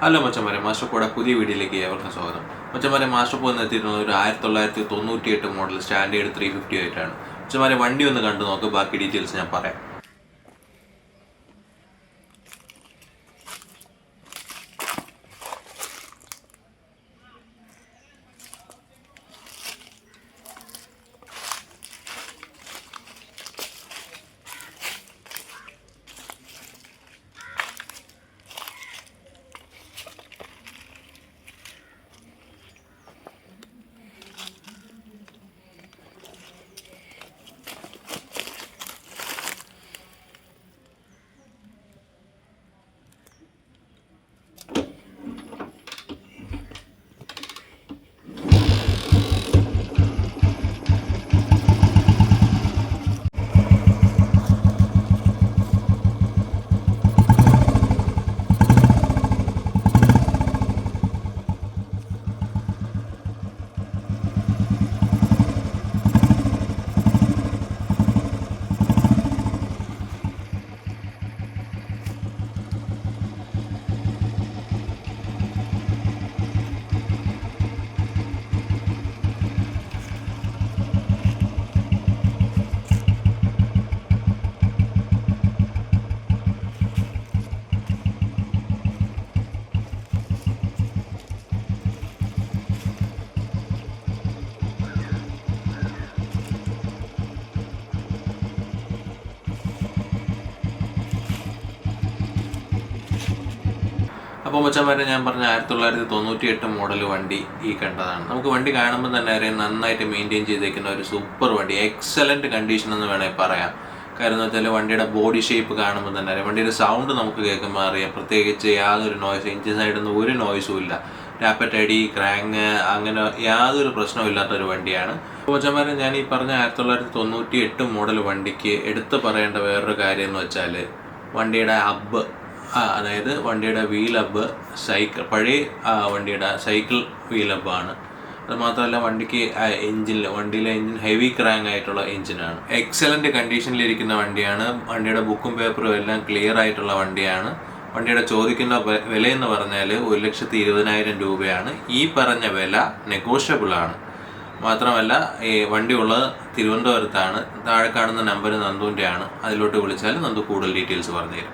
Hello മച്ചന്മാരെ, master പോയുടെ പുതിയ വീഡിയോയിലേക്ക് ഏവർക്കും സ്വാഗതം. മച്ചന്മാരെ, മാസ്റ്റർ പോ എത്തിയിട്ടുള്ളത് ഒരു 1998 മോഡൽ സ്റ്റാൻഡേർഡ് 350 ആയിട്ടാണ്. മച്ചന്മാരെ, വണ്ടി ഒന്ന് കണ്ടു നോക്ക്, ബാക്കി ഡീറ്റെയിൽസ് ഞാൻ പറയാം. അപ്പോൾ മച്ചന്മാരെ, ഞാൻ പറഞ്ഞ 1998 മോഡൽ വണ്ടി ഈ കണ്ടതാണ്. നമുക്ക് വണ്ടി കാണുമ്പോൾ തന്നെ അറിയാം, നന്നായിട്ട് മെയിൻറ്റെയിൻ ചെയ്തേക്കുന്ന ഒരു സൂപ്പർ വണ്ടി, എക്സലൻറ്റ് കണ്ടീഷൻ എന്ന് വേണമെങ്കിൽ പറയാം. കാര്യം എന്ന് വെച്ചാൽ വണ്ടിയുടെ ബോഡി ഷേപ്പ് കാണുമ്പോൾ തന്നെ അറിയാം. വണ്ടിയുടെ സൗണ്ട് നമുക്ക് കേൾക്കുമ്പോൾ അറിയാം, പ്രത്യേകിച്ച് യാതൊരു നോയ്സ്, എഞ്ചിൻ സൈഡിൽ നിന്ന് ഒരു നോയ്സും ഇല്ല. ടാപ്പറ്റ് അടി, ക്രാങ്, അങ്ങനെ യാതൊരു പ്രശ്നവും ഇല്ലാത്തൊരു വണ്ടിയാണ്. അപ്പോൾ മച്ചന്മാരെ, ഞാൻ ഈ പറഞ്ഞ 1998 മോഡൽ വണ്ടിക്ക് എടുത്ത് പറയേണ്ട വേറൊരു കാര്യം എന്ന് വെച്ചാൽ വണ്ടിയുടെ ഹബ്ബ്, അതായത് വണ്ടിയുടെ വീൽ ഹബ്ബ് പഴയ വണ്ടിയുടെ സൈക്കിൾ വീൽ ഹബ്ബാണ്. അത് മാത്രമല്ല, വണ്ടിയിലെ എഞ്ചിൻ ഹെവി ക്രാങ്ക് ആയിട്ടുള്ള എഞ്ചിനാണ്. എക്സലൻറ്റ് കണ്ടീഷനിലിരിക്കുന്ന വണ്ടിയാണ്. വണ്ടിയുടെ ബുക്കും പേപ്പറും എല്ലാം ക്ലിയർ ആയിട്ടുള്ള വണ്ടിയാണ്. വണ്ടിയുടെ ചോദിക്കുന്ന വിലയെന്ന് പറഞ്ഞാൽ 1,20,000 രൂപയാണ്. ഈ പറഞ്ഞ വില നെഗോഷ്യബിൾ ആണ്. മാത്രമല്ല, ഈ വണ്ടി ഉള്ളത് തിരുവനന്തപുരത്താണ്. താഴെ കാണുന്ന നമ്പർ നന്ദുവിൻ്റെ ആണ്. അതിലോട്ട് വിളിച്ചാൽ നന്ദു കൂടുതൽ ഡീറ്റെയിൽസ് പറഞ്ഞു തരും.